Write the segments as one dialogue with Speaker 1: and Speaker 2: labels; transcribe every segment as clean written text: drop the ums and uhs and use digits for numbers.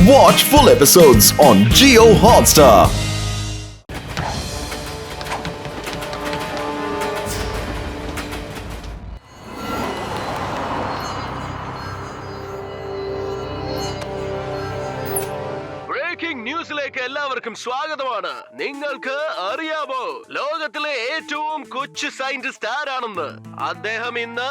Speaker 1: Watch full episodes on Jio Hotstar.
Speaker 2: Breaking ന്യൂസിലേക്ക് എല്ലാവർക്കും സ്വാഗതമാണ്. നിങ്ങൾക്ക് അറിയാമോ ലോകത്തിലെ ഏറ്റവും കൊച്ചു സയന്റിസ്റ്റ് ആരാണെന്ന്? അദ്ദേഹം ഇന്ന്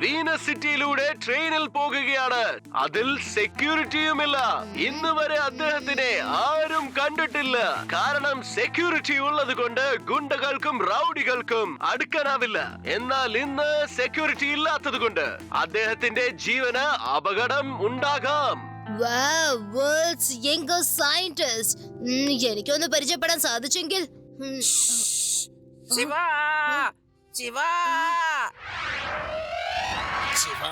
Speaker 2: വീനസ് സിറ്റിയിലൂടെ ട്രെയിനിൽ പോകുകയാണ്. അതിൽ സെക്യൂരിറ്റിയുമില്ല. ഇന്ന് വരെ അദ്ദേഹത്തിനെ ആരും കണ്ടിട്ടില്ല. കാരണം സെക്യൂരിറ്റി ഉള്ളത് കൊണ്ട് ഗുണ്ടകൾക്കും റൗഡികൾക്കും അടുക്കാനാവില്ല. എന്നാൽ ഇന്ന് സെക്യൂരിറ്റി ഇല്ലാത്തത് കൊണ്ട് അദ്ദേഹത്തിന്റെ ജീവന് അപകടം ഉണ്ടാകാം.
Speaker 3: World's youngest scientist. എനിക്കൊന്ന് പരിചയപ്പെടാൻ സാധിച്ചെങ്കിൽ.
Speaker 4: ശിവ ശിവ ശിവ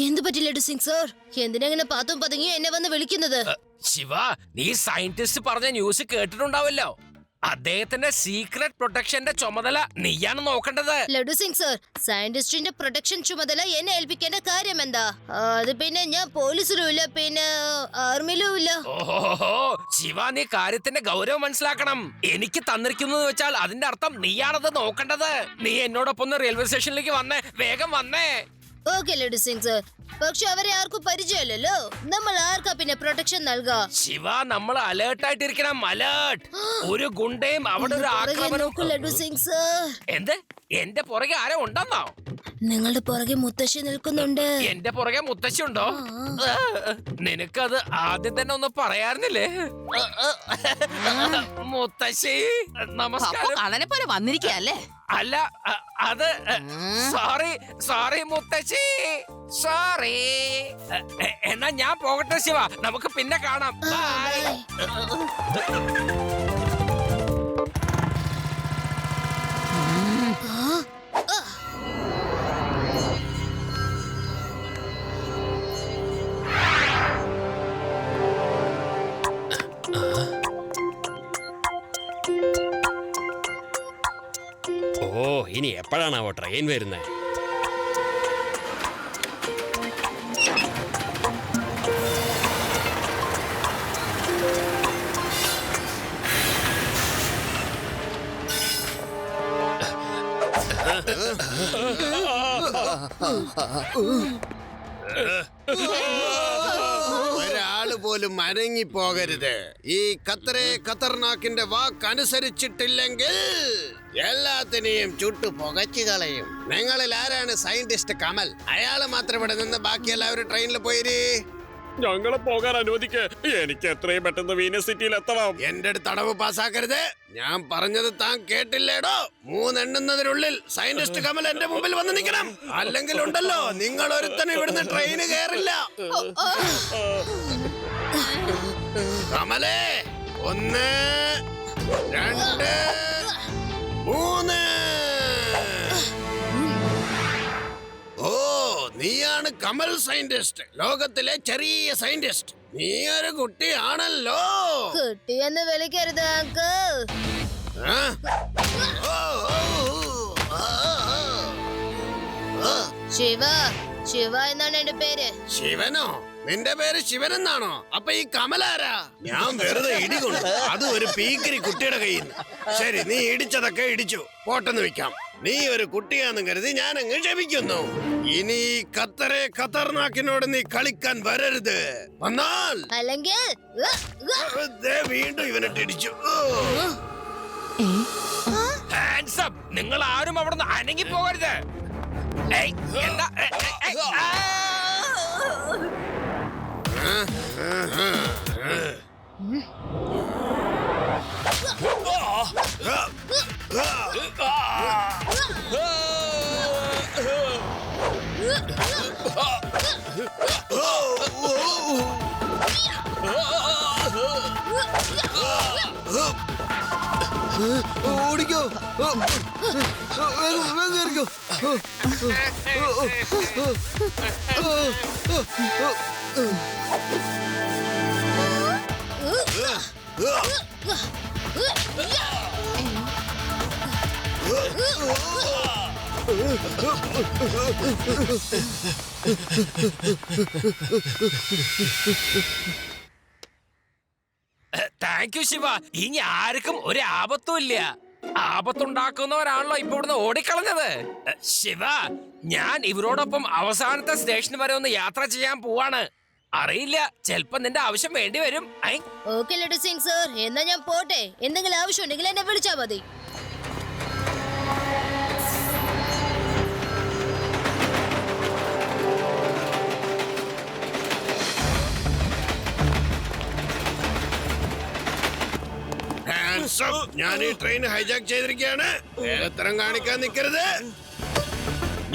Speaker 3: എന്ത് പറ്റി ലഡു സിംഗ് സർ? എന്തിനെങ്ങനെ പാത്തും പതുങ്ങിയോ എന്നെ വന്ന് വിളിക്കുന്നത്?
Speaker 4: ശിവ, നീ സയന്റിസ്റ്റ് പറഞ്ഞ ന്യൂസ് കേട്ടിട്ടുണ്ടാവല്ലോ. അദ്ദേഹത്തിന്റെ സീക്രട്ട് പ്രൊട്ടക്ഷന്റെ ചുമതല നീയാണ് നോക്കേണ്ടത്.
Speaker 3: ലഡു സിംഗ് സർ, സയന്റിസ്റ്റിന്റെ പ്രൊട്ടക്ഷൻ ചുമതല എന്നെ ഏൽപ്പിക്കേണ്ട കാര്യം എന്താ? അത് പിന്നെ ഞാൻ പോലീസിലും ഇല്ല, പിന്നെ ആർമിയിലും ഇല്ല.
Speaker 4: ഓഹോ ശിവ, നീ കാര്യത്തിന്റെ ഗൗരവം മനസ്സിലാക്കണം. എനിക്ക് തന്നിരിക്കുന്നത് വെച്ചാൽ അതിന്റെ അർത്ഥം നീയാണത് നോക്കേണ്ടത്. നീ എന്നോടൊപ്പം ഒന്ന് റെയിൽവേ സ്റ്റേഷനിലേക്ക് വന്നേ, വേഗം വന്നേ.
Speaker 3: ഓക്കെ ലഡു സിംഗ് സർ, പക്ഷെ അവരെ ആർക്കും പരിചയമില്ലല്ലോ. നമ്മൾ ആർക്കാ പിന്നെ പ്രൊട്ടക്ഷൻ നൽകാ?
Speaker 4: ശിവ, നമ്മൾ അലേർട്ട് ആയിട്ടിരിക്കണം. അലേർട്ട്. ഒരു ഗുണ്ടയും അവിടെ ഒരു ആക്രമണവും.
Speaker 3: ലഡു സിംഗ് സർ,
Speaker 4: എന്ത്? എന്റെ പുറകെ ആരോ ഉണ്ടെന്നോ?
Speaker 3: നിങ്ങളുടെ പുറകെ മുത്തശ്ശി നിൽക്കുന്നുണ്ട്.
Speaker 4: എന്റെ പുറകെ മുത്തശ്ശി ഉണ്ടോ? നിനക്കത് ആദ്യം തന്നെ ഒന്ന് പറയാറുന്നില്ലേ? മുത്തശ്ശി നമസ്കാരം.
Speaker 5: കള്ളനെ പോലെ വന്നിരിക്കല്ലേ?
Speaker 4: അല്ല, അത് സോറി മുത്തശ്ശി, സോറി. എന്നാ ഞാൻ പോകട്ടെ ശിവ, നമുക്ക് പിന്നെ കാണാം. ബൈ.
Speaker 6: ഓ, ഇനി എപ്പോഴാണാവോ ട്രെയിൻ വരുന്നത്?
Speaker 7: ഒരാള് പോലും അനങ്ങി പോകരുത്. ഈ ഖത്തർനാക്കിന്റെ വാക്കനുസരിച്ചിട്ടില്ലെങ്കിൽ എല്ലാത്തിനെയും ചുട്ടു പുകച്ചു കളയും. നിങ്ങളിൽ ആരാണ് സയന്റിസ്റ്റ് കമൽ? അയാള് മാത്രം ഇവിടെ നിന്ന് ബാക്കി എല്ലാവരും ട്രെയിനിൽ പോയിരി.
Speaker 6: ഞങ്ങളെ പോകാൻ അനുവദിക്ക്. എനിക്ക് എത്രയും പെട്ടെന്ന് വീനസ് സിറ്റിയിൽ എത്തണം.
Speaker 7: എന്റെ അടുത്ത് അടവ് പാസ്സാക്കരുത്. ഞാൻ പറഞ്ഞത് താൻ കേട്ടില്ലേടോ? 3 എണ്ണുന്നതിനുള്ളിൽ സയന്റിസ്റ്റ് കമൽ എന്റെ മുമ്പിൽ വന്ന് നിൽക്കണം. അല്ലെങ്കിൽ ഉണ്ടല്ലോ, നിങ്ങൾ ഒരുത്തനും ഇവിടുന്ന് ട്രെയിന് കയറില്ല. കമലേ, 1 2 3. ഓ, നീയാണ് കമൽ സയന്റിസ്റ്റ്, ലോകത്തിലെ ചെറിയ സയന്റിസ്റ്റ്. നീ ഒരു കുട്ടിയാണല്ലോ.
Speaker 3: കുട്ടിയെന്ന് വിളിക്കരുത് അങ്കിൾ.
Speaker 7: ആ? ഓ, ഓ, ഓ, ഓ.
Speaker 3: ശിവ എന്നാണ് എന്റെ പേര്.
Speaker 7: ശിവനോ? നിന്റെ പേര് ശിവൻ എന്നാണോ? അപ്പൊ ഈ കമലാരാ? ഞാൻ വെറുതെ ഇടികൊണ്ടു, അത് ഒരു പീക്കിരി കുട്ടിയുടെ കയ്യിൽ നിന്ന്. ശരി, നീ ഇടിച്ചതൊക്കെ ഇടിച്ചു, പോട്ടെന്ന് വെക്കാം. നീ ഒരു കുട്ടിയാന്ന് കരുതി ഞാൻ അങ്ങ് ക്ഷമിക്കുന്നു. ഇനി ഖത്തർനാക്കിനോട് നീ കളിക്കാൻ വരരുത്. വന്നാൽ
Speaker 3: അല്ലെങ്കിൽ
Speaker 7: വീണ്ടും ഇവനിട്ട് ഇടിച്ചു.
Speaker 4: Hands up. നിങ്ങൾ ആരും അവിടെ നിന്ന് അനങ്ങി പോകരുത്. ഏയ്, എന്താ?
Speaker 7: ഓടിക്കോ,
Speaker 4: താങ്ക് യു ശിവ. ഇനി ആർക്കും ഒരു ആപത്തും ഇല്ല. ആപത്തുണ്ടാക്കുന്നവരാണല്ലോ ഇപ്പൊ ഇവിടുന്ന് ഓടിക്കളഞ്ഞത്. ശിവ, ഞാൻ ഇവരോടൊപ്പം അവസാനത്തെ സ്റ്റേഷൻ വരെ ഒന്ന് യാത്ര ചെയ്യാൻ പോവാണ്. അറിയില്ല, ചെലപ്പോ നിന്റെ ആവശ്യം വേണ്ടി വരും.
Speaker 3: ഓക്കെ ലഡു സിംഗ് സർ, എന്നാ ഞാൻ പോട്ടെ. എന്തെങ്കിലും ആവശ്യം ഉണ്ടെങ്കിൽ എന്നെ വിളിച്ചാ മതി.
Speaker 7: ഞാൻ ഈ ട്രെയിൻ ഹൈജാക്ക് ചെയ്തിരിക്കുകയാണ്. വേഗത്തരം കാണിക്കാൻ നിൽക്കരുത്.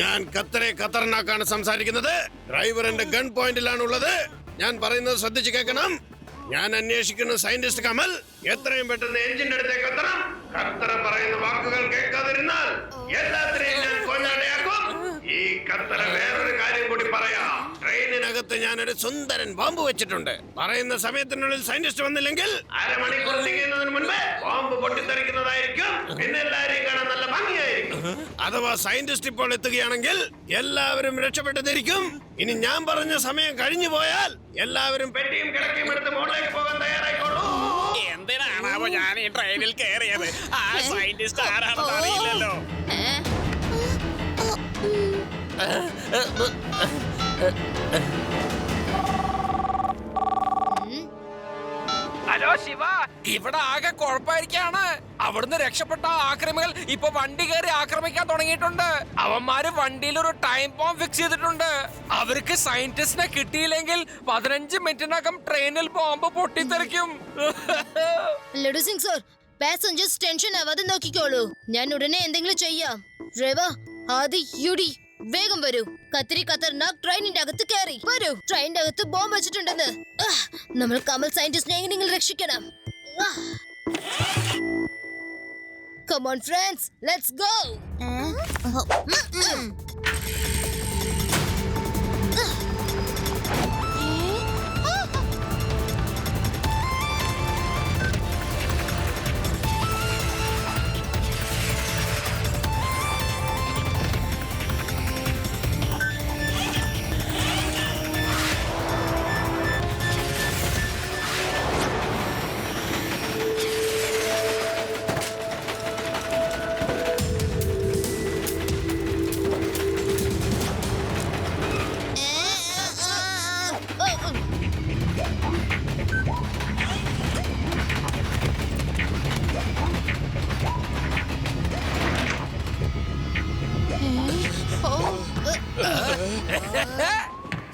Speaker 7: ഞാൻ ഖത്തറിനാക്കാണ് സംസാരിക്കുന്നത്. ഡ്രൈവർ എന്റെ ഗൺ പോയിന്റിലാണ് ഉള്ളത്. ഞാൻ പറയുന്നത് ശ്രദ്ധിച്ചു കേൾക്കണം. ഞാൻ അന്വേഷിക്കുന്ന സയന്റിസ്റ്റ് കമൽ എത്രയും പെട്ടെന്ന് എഞ്ചിന്റെ അടുത്തേക്ക് എത്തണം. ഖത്തർ പറയുന്ന വാക്കുകൾ കേൾക്കാതിരുന്നാൽ എല്ലാത്തിനെയും ഞാൻ കൊല്ലാടയാക്കും. ഈ ഖത്തർ വേറൊരു കാര്യം കൂടി പറയാം. ട്രെയിനിനകത്ത് ഞാനൊരു സുന്ദരൻ ബോംബ് വെച്ചിട്ടുണ്ട്. പറയുന്ന സമയത്തിനുള്ളിൽ സയന്റിസ്റ്റ് വന്നില്ലെങ്കിൽ അരമണിക്കൂർ തികയുന്നതിന് മുൻപ് ബോംബ് പൊട്ടിത്തെറിക്കുന്നതായിരിക്കും. പിന്നെ എല്ലാവരെയും കാണാൻ നല്ല ഭംഗിയായിരിക്കും. അഥവാ സയന്റിസ്റ്റ് ഇപ്പോൾ എത്തുകയാണെങ്കിൽ എല്ലാവരും രക്ഷപ്പെട്ടതിരിക്കും. ഇനി ഞാൻ പറഞ്ഞ സമയം കഴിഞ്ഞു പോയാൽ എല്ലാവരും പെട്ടിയും കിടക്കയും എടുത്ത് മുകളിലേക്ക് പോകാൻ തയ്യാറായിക്കോളൂ.
Speaker 6: എന്തിനാണാവോ ഞാൻ ഈ ട്രെയിനിൽ കയറിയത്? ആ സയന്റിസ്റ്റ് ആരാണെന്ന് അറിയില്ലല്ലോ.
Speaker 4: ഹലോ ശിവ, ഇവിടെ ആകെ കുഴപ്പമായിരിക്കാണ്. അവിടുന്ന് രക്ഷപ്പെട്ട ആക്രമികൾ ഇപ്പൊ വണ്ടി കയറി ആക്രമിക്കാൻ തുടങ്ങിയിട്ടുണ്ട്. അവന്മാര് വണ്ടിയിൽ ഒരു ടൈം ബോംബ് ഫിക്സ് ചെയ്തിട്ടുണ്ട്. അവർക്ക് സയന്റിസ്റ്റിനെ കിട്ടിയില്ലെങ്കിൽ 15 മിനിറ്റിനകം ട്രെയിനിൽ ബോംബ് പൊട്ടിത്തെറിക്കും.
Speaker 3: Laddu Singh sir, passengers tension ആവാതെ നോക്കിക്കോളൂ. ഞാൻ ഉടനെ എന്തെങ്കിലും ചെയ്യാം. ഡ്രൈവർ ആദി യുഡി, വേഗം വരൂ. ഖത്തറിനാക്ക് ട്രെയിനിന്റെ അകത്ത് കയറി വരൂ. ട്രെയിനിന്റെ അകത്ത് ബോംബ് വെച്ചിട്ടുണ്ടെന്ന്. നമ്മൾ കമൽ സയന്റിസ്റ്റിനെ എങ്ങനെയെങ്കിലും രക്ഷിക്കണം. Come on friends, let's go.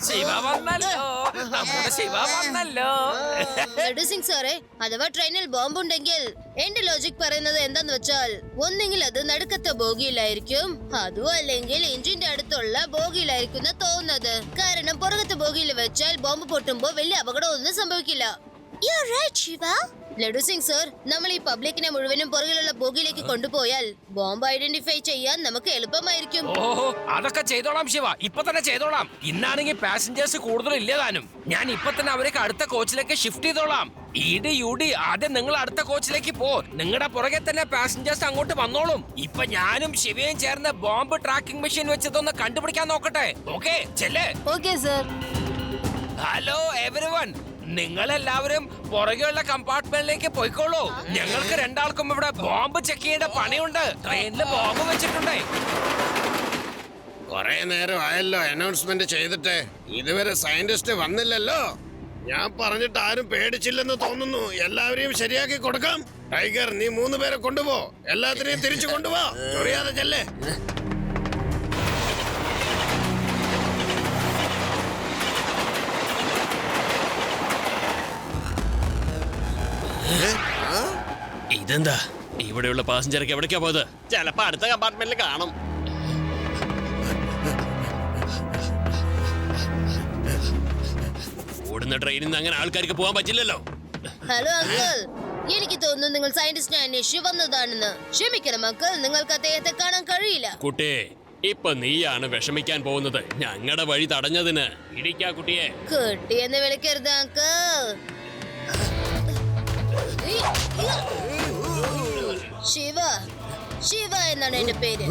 Speaker 4: Shiva വന്നല്ലോ, നമ്മുടെ ശിവ വന്നല്ലോ.
Speaker 3: ലഡു സിംഗ് സാറേ, അഥവാ ട്രെയിനിൽ ബോംബ് ഉണ്ടെങ്കിൽ എന്റെ ലോജിക് പറയുന്നത് എന്താന്ന് വെച്ചാൽ ഒന്നെങ്കിൽ അത് നടുക്കത്തെ ബോഗിയിലായിരിക്കും, അതും അല്ലെങ്കിൽ എഞ്ചിന്റെ അടുത്തുള്ള ബോഗിയിലായിരിക്കും തോന്നുന്നത്. കാരണം പുറകത്തെ ബോഗിയിൽ വെച്ചാൽ ബോംബ് പൊട്ടുമ്പോ വലിയ അപകടമൊന്നും സംഭവിക്കില്ല. ലഡു സിംഗ് സർ, നമ്മൾ ഈ പബ്ലിക്കിനെ മുഴുവനും പുറകിലുള്ള ബോഗിയിലേക്ക് കൊണ്ടുപോയാൽ ബോംബ് ഐഡന്റിഫൈ ചെയ്യാൻ നമുക്ക് എളുപ്പമായിരിക്കും.
Speaker 4: ഓഹോ, അതൊക്കെ ചെയ്തോളാം ശിവ, ഇപ്പൊ തന്നെ ചെയ്തോളാം. ഇന്നാണെങ്കിൽ പാസഞ്ചേഴ്സ് കൂടുതൽ ഇല്ലതാനും. ഞാൻ ഇപ്പൊ തന്നെ അവർക്ക് അടുത്ത കോച്ചിലേക്ക് ഷിഫ്റ്റ് ചെയ്തോളാം. ഈടി യൂടി, ആദ്യം നിങ്ങൾ അടുത്ത കോച്ചിലേക്ക് പോ. നിങ്ങളുടെ പുറകെ തന്നെ പാസഞ്ചേഴ്സ് അങ്ങോട്ട് വന്നോളും. ഇപ്പൊ ഞാനും ശിവയും ചേർന്ന് ബോംബ് ട്രാക്കിംഗ് മെഷീൻ വെച്ചതൊന്ന് കണ്ടുപിടിക്കാൻ നോക്കട്ടെ. ഓക്കെ, ചെല്ലേ.
Speaker 3: Okay sir.
Speaker 4: ഹലോ എവരിവൺ, നിങ്ങളെല്ലാവരും പുറകെയുള്ള കമ്പാർട്ട്മെന്റിലേക്ക് പോയിക്കോളൂ. ഞങ്ങൾക്ക് രണ്ടാൾക്കും ഇവിടെ ബോംബ് ചെക്ക് ചെയ്യേണ്ട പണിയുണ്ട്. ട്രെയിനിൽ ബോംബ് വെച്ചിട്ടുണ്ട്.
Speaker 7: കുറെ നേരം ആയല്ലോ അനൗൺസ്മെന്റ് ചെയ്തിട്ട്, ഇതുവരെ സയന്റിസ്റ്റ് വന്നില്ലല്ലോ. ഞാൻ പറഞ്ഞിട്ട് ആരും പേടിച്ചില്ലെന്ന് തോന്നുന്നു. എല്ലാവരെയും ശരിയാക്കി കൊടുക്കാം. ടൈഗർ, നീ 3 പേരെ കൊണ്ടുപോ. എല്ലാത്തിനെയും തിരിച്ചു കൊണ്ടുപോ. ചൊറിയാതെ ചെല്ലേ.
Speaker 6: ഇതെന്താ, ഇവിടെയുള്ള പാസഞ്ചറൊക്കെ എവിടേക്കാ പോയത്? ചിലപ്പോ അടുത്ത കമ്പാർട്ട്മെന്റിൽ കാണും. ഓടുന്ന ട്രെയിനിൽ നിന്ന് അങ്ങനെ ആൾക്കാർക്ക് പോകാൻ പറ്റില്ലല്ലോ.
Speaker 3: ഹലോ അങ്കിൾ, എനിക്ക് തോന്നുന്നു നിങ്ങൾ സയന്റിസ്റ്റിനെ അന്വേഷിച്ച് വന്നതാണെന്ന്. ക്ഷമിക്കണം അങ്കിൾ, നിങ്ങൾക്ക് അദ്ദേഹത്തെ കാണാൻ കഴിയില്ല.
Speaker 6: കുട്ടിയെ, ഇപ്പൊ നീയാണ് വിഷമിക്കാൻ പോകുന്നത്. ഞങ്ങളുടെ വഴി തടഞ്ഞതിന്. ഇടിക്കാ കുട്ടിയെ.
Speaker 3: കുട്ടിയെന്ന് വിളിക്കരുത് അങ്കിൾ. ശിവ, ശിവ എന്നാണ് എന്റെ പേര്.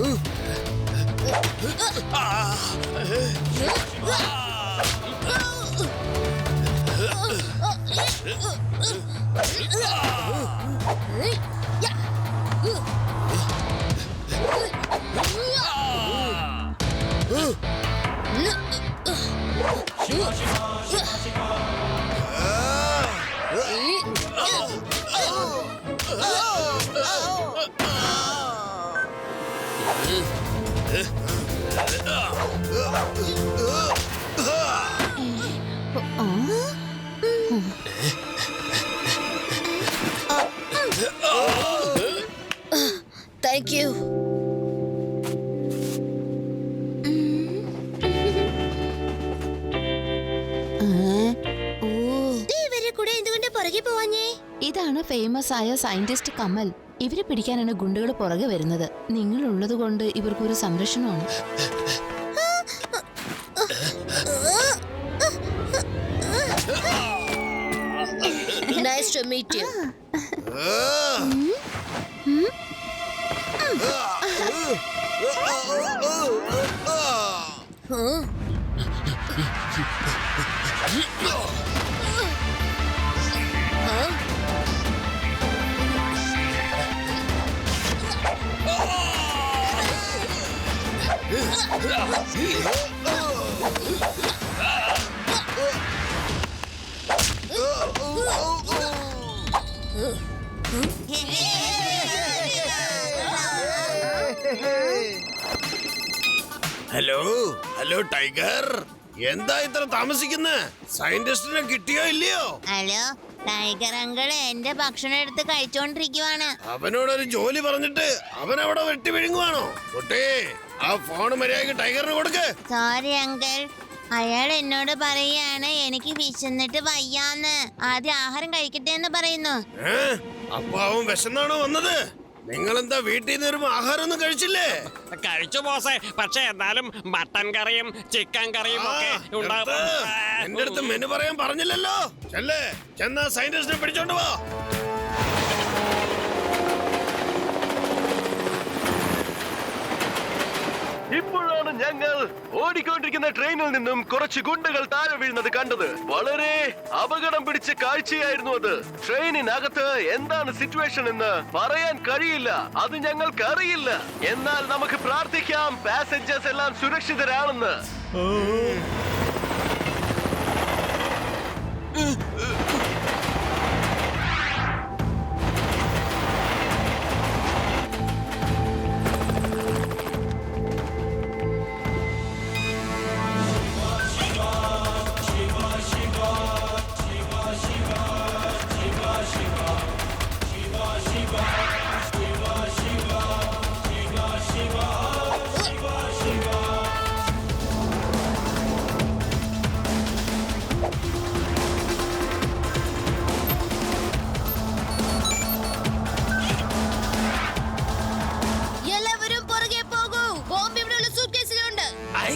Speaker 3: Thank you. ഇവരെ കൂടെ എന്തുകൊണ്ട് പുറകെ പോവാഞ്ഞേ?
Speaker 5: ഇതാണ് ഫേമസ് ആയ സയന്റിസ്റ്റ് കമൽ. ഇവരെ പിടിക്കാനാണ് ഗുണ്ടകൾ പുറകെ വരുന്നത്. നിങ്ങൾ ഉള്ളത് കൊണ്ട് ഇവർക്കൊരു സംരക്ഷണമാണ്.
Speaker 3: Nice to meet you.
Speaker 7: Hello hello tiger, എന്താ ഇത്ര താമസിക്കുന്നേ? സയന്റിസ്റ്റിനെ കിട്ടിയോ ഇല്ലയോ?
Speaker 8: ഹലോ ടൈഗർ അങ്കിള്, എന്റെ ഭക്ഷണം എടുത്ത് കഴിച്ചോണ്ടിരിക്കുവാണ്.
Speaker 7: അവനോടൊരു ജോലി പറഞ്ഞിട്ട് അവൻ അവിടെ വെട്ടി വിഴുങ്ങുവാണോ? കുട്ടി, ആ ഫോൺ മര്യാദക്ക് ടൈഗറിന് കൊടുക്ക്.
Speaker 8: സോറി അങ്കിൾ, അയാൾ എന്നോട് പറയാണ് എനിക്ക് വിശന്നിട്ട് വയ്യാന്ന്. ആദ്യം ആഹാരം കഴിക്കട്ടെ എന്ന് പറയുന്നു.
Speaker 7: അപ്പൊ അവൻ വിശന്നാണോ വന്നത്? നിങ്ങളെന്താ വീട്ടിൽ നിന്ന് വരുമ്പോ ആഹാരം ഒന്നും കഴിച്ചില്ലേ?
Speaker 6: കഴിച്ചു ബോസേ, പക്ഷെ എന്നാലും മട്ടൻ കറിയും ചിക്കൻ കറിയും ഒക്കെ ഉണ്ടാവും.
Speaker 7: എന്റെ അടുത്ത് മെനു പറയാൻ പറഞ്ഞില്ലല്ലോ. ചെല്ലേ, ചെന്നാ സയന്റിസ്റ്റിനെ പിടിച്ചോണ്ട് പോ.
Speaker 2: ഇപ്പോഴാണ് ഞങ്ങൾ ഓടിക്കൊണ്ടിരിക്കുന്ന ട്രെയിനിൽ നിന്നും കുറച്ച് ഗുണ്ടകൾ താഴെ വീഴുന്നത് കണ്ടത്. വളരെ അപകടം പിടിച്ച കാഴ്ചയായിരുന്നു അത്. ട്രെയിനിനകത്ത് എന്താണ് സിറ്റുവേഷൻ എന്ന് പറയാൻ കഴിയില്ല, അത് ഞങ്ങൾക്ക് അറിയില്ല. എന്നാൽ നമുക്ക് പ്രാർത്ഥിക്കാം പാസഞ്ചേഴ്സ് എല്ലാം സുരക്ഷിതരാണെന്ന്.
Speaker 3: എല്ലാവരും പുറകെ പോകൂ. ബോംബ് ഇവിടെയുള്ള സൂട്ട്കേസിലുണ്ട്.
Speaker 4: ഐ,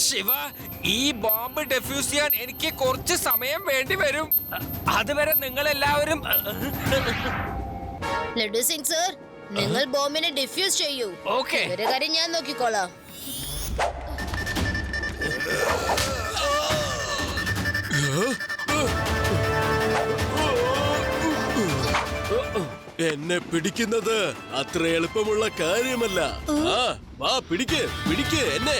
Speaker 4: ശിവ, ഈ ബോംബ് ഡെഫ്യൂസ് ചെയ്യാൻ എനിക്ക് കുറച്ച് സമയം വേണ്ടി വരും. അതുവരെ നിങ്ങൾ എല്ലാവരും
Speaker 3: ലഡു സിംഗ് സർ, നിങ്ങൾ ബോംബിനെ ഡിഫ്യൂസ് ചെയ്യൂ.
Speaker 4: ഓക്കെ.
Speaker 3: ഒരു കാര്യം ഞാൻ നോക്കിക്കോളാം.
Speaker 9: എന്നെ പിടിക്കുന്നത് അത്ര എളുപ്പമുള്ള കാര്യമല്ല. ആ, വാ, പിടിക്ക് പിടിക്ക് എന്നെ.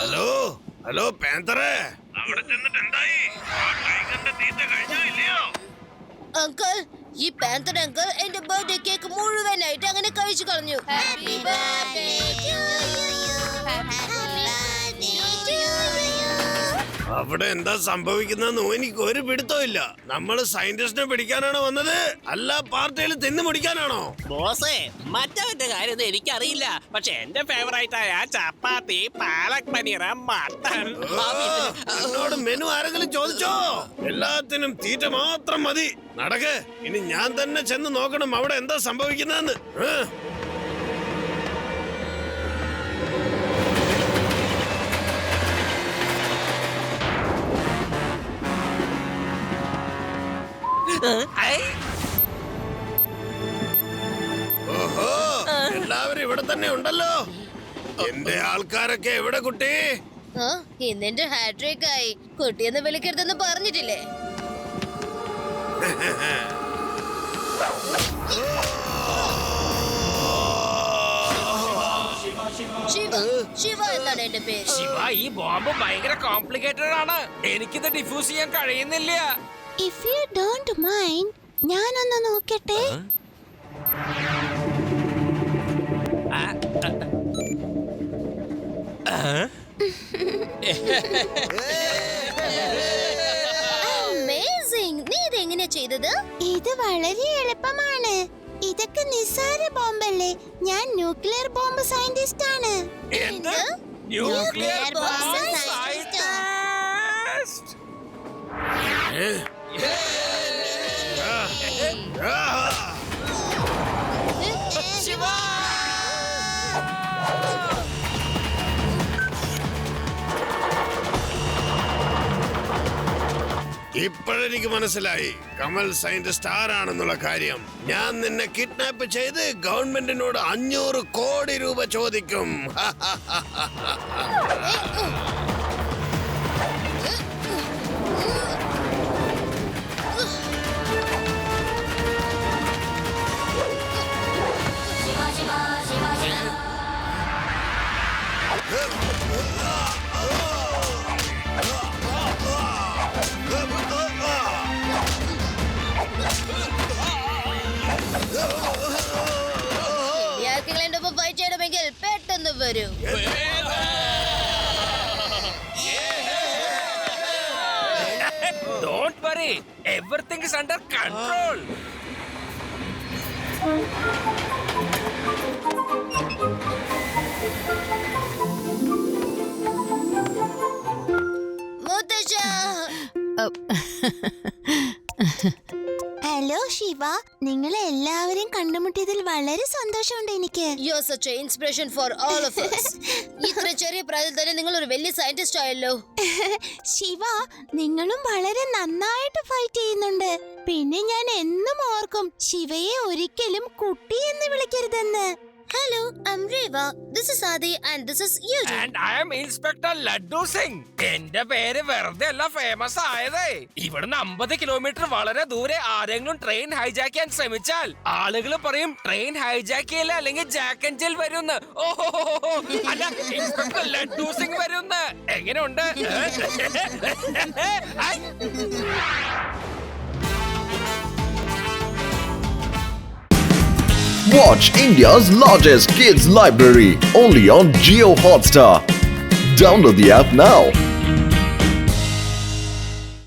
Speaker 7: ഹലോ ഹലോ പാന്തറേ, അവിടെ ചെന്നിട്ട് എന്തായി? ആ ടൈഗറിന്റെ തീറ്റ കഴിഞ്ഞോ ഇല്ലയോ?
Speaker 3: അങ്കിൾ, ഈ പാന്തർ അങ്കിൾ എന്റെ ബർത്ത്ഡേ കേക്ക് മുഴുവനായിട്ട് അങ്ങനെ കഴിച്ചു കളഞ്ഞു.
Speaker 8: Happy birthday to you. Happy birthday to you.
Speaker 7: അവിടെ എന്താ സംഭവിക്കുന്നതെന്ന് എനിക്ക് ഒരു പിടുത്തവും ഇല്ല. നമ്മള് സയന്റിസ്റ്റിനെ പിടിക്കാനാണോ വന്നത്, അല്ല പാർട്ടിയിൽ തിന്നു മുടിക്കാനാണോ?
Speaker 10: ബോസേ, മറ്റവന്റെ കാര്യം എനിക്കറിയില്ല. പക്ഷെ എന്റെ ഫേവറേറ്റ് ആയ ചപ്പാത്തി, പാലക് പനീർ, മട്ടൺ.
Speaker 7: എന്നോട് മെനു ആരെങ്കിലും ചോദിച്ചോ? എല്ലാത്തിനും തീറ്റ മാത്രം മതി. നടക്ക്, ഇനി ഞാൻ തന്നെ ചെന്ന് നോക്കണം അവിടെ എന്താ സംഭവിക്കുന്നതെന്ന്. ഓഹോ, എല്ലാവരും ഇവിടെ തന്നെ ഉണ്ടല്ലോ. എന്റെ ആൾക്കാരൊക്കെ എവിടെ കുട്ടി?
Speaker 3: ഇന്നെന്റെ ഹാട്രിക് ആയി. കുട്ടിയെന്ന് വിളിക്കരുതെന്ന് പറഞ്ഞിട്ടില്ലേ? ശിവ എന്നാണ് എന്റെ പേര്.
Speaker 4: ശിവ, ഈ ബോംബ് ഭയങ്കര കോംപ്ലിക്കേറ്റഡ് ആണ്. എനിക്കിത് ഡിഫ്യൂസ് ചെയ്യാൻ കഴിയുന്നില്ല.
Speaker 8: If you don't mind, ഞാനൊന്ന് നോക്കട്ടെ.
Speaker 3: Amazing. നീ ഇതെങ്ങനെ ചെയ്തത്?
Speaker 8: ഇത് വളരെ എളുപ്പമാണ്. ഇതൊക്കെ നിസ്സാര ബോംബല്ലേ. ഞാൻ ന്യൂക്ലിയർ ബോംബ് സയന്റിസ്റ്റ് ആണ്.
Speaker 4: എന്ത്? Nuclear bomb scientist?
Speaker 7: ഇപ്പോഴെനിക്ക് മനസ്സിലായി കമൽ സയന്റിസ്റ്റ് ആരാണെന്നുള്ള കാര്യം. ഞാൻ നിന്നെ കിഡ്നാപ്പ് ചെയ്ത് ഗവൺമെന്റിനോട് 500 കോടി രൂപ ചോദിക്കും.
Speaker 3: ഫൈറ്റ് ചെയ്യണമെങ്കിൽ പെട്ടെന്ന് വരൂ.
Speaker 4: Don't worry, everything is under control.
Speaker 3: മുത്തശ്ശ.
Speaker 8: ഹലോ ശിവ, നിങ്ങളെ എല്ലാവരും കണ്ടുമുട്ടിയതിൽ വളരെ സന്തോഷമുണ്ട് എനിക്ക്.
Speaker 3: You are such an inspiration for all of us. ഇത്ര ചെറിയ പ്രായത്തിൽ തന്നെ നിങ്ങൾ ഒരു വലിയ സയന്റിസ്റ്റ് ആയല്ലോ.
Speaker 8: ശിവ, നിങ്ങളും വളരെ നന്നായിട്ട് ഫൈറ്റ് ചെയ്യുന്നുണ്ട്. പിന്നെ ഞാൻ എന്നും ഓർക്കും ശിവയെ ഒരിക്കലും കുട്ടി എന്ന് വിളിക്കരുതെന്ന്.
Speaker 3: Hello, I'm Reva. This is Adi and this is Eugene.
Speaker 4: And I am Inspector Laddu Singh. എന്റെ പേര് വെറുതെ അല്ല ഫേമസ് ആയതേ. ഇവിടുന്ന് 50 കിലോമീറ്റർ വളരെ ദൂരെ ആരെങ്കിലും ട്രെയിൻ ഹൈജാക്ക് ചെയ്യാൻ ശ്രമിച്ചാൽ ആളുകൾ പറയും ട്രെയിൻ ഹൈജാക്ക് ചെയ്യില്ല, അല്ലെങ്കിൽ ജാക്ക് ആൻഡ് ജിൽ വരുന്ന്. ഓഹോ, അല്ല, ഇൻസ്പെക്ടർ ലഡ്ഡു സിംഗ് വരുന്ന്. എങ്ങനെയുണ്ട്?
Speaker 1: Watch India's largest kids library only on Jio Hotstar. Download the app now.